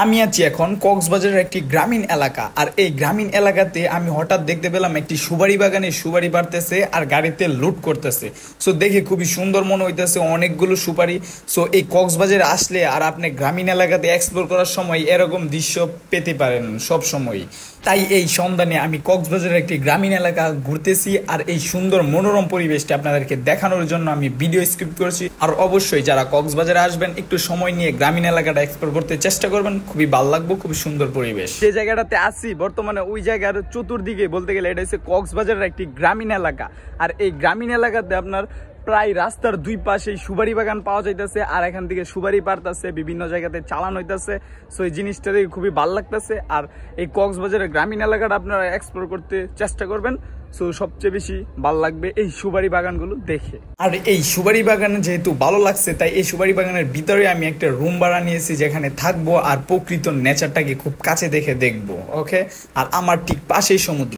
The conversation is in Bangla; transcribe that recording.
আমি আছি এখন কক্সবাজারের একটি গ্রামীণ এলাকা। আর এই গ্রামীণ এলাকাতে আমি হঠাৎ দেখতে পেলাম একটি সুপারি বাগানে সুপারি পাড়তেছে আর গাড়িতে লুট করতেছে। সো দেখে খুবই সুন্দর মনে হইতেছে, অনেকগুলো সুপারি। সো এই কক্সবাজারে আসলে আর আপনি গ্রামীণ এলাকাতে এক্সপ্লোর করার সময় এরকম দৃশ্য পেতে পারেন সব সময়। তাই এই সন্ধানে আমি কক্সবাজারের একটি গ্রামীণ এলাকা ঘুরতেছি, আর এই সুন্দর মনোরম পরিবেশটা আপনাদেরকে দেখানোর জন্য আমি ভিডিও স্ক্রিপ্ট করেছি। আর অবশ্যই যারা কক্সবাজারে আসবেন একটু সময় নিয়ে গ্রামীণ এলাকাটা এক্সপ্লোর করতে চেষ্টা করবেন, খুবই ভালো লাগবে, খুবই সুন্দর পরিবেশ। যে জায়গাটাতে আছি বর্তমানে ওই জায়গার চতুর্দিকে বলতে গেলে এটা হচ্ছে কক্সবাজারের একটি গ্রামীণ এলাকা। আর এই গ্রামীণ এলাকাতে আপনার প্রায় রাস্তার দুই পাশেই সুপারি বাগান পাওয়া যাইতেছে, আর এখান থেকে সুপারি পারতেছে, বিভিন্ন জায়গাতে চালান হইতেছে। সো এই জিনিসটা দেখে খুবই ভালো লাগতেছে। আর এই কক্সবাজারের গ্রামীণ এলাকাটা আপনারা এক্সপ্লোর করতে চেষ্টা করবেন। সো সবচেয়ে বেশি ভালো লাগবে এই সুপারি বাগানগুলো দেখে। আর এই সুপারি বাগানে যেহেতু ভালো লাগছে, তাই এই সুপারি বাগানের ভিতরে আমি একটা রুম ভাড়া নিয়েছি, যেখানে থাকবো আর প্রকৃত নেচারটাকে খুব কাছে দেখবো। ওকে, আর আমার ঠিক পাশেই সমুদ্র।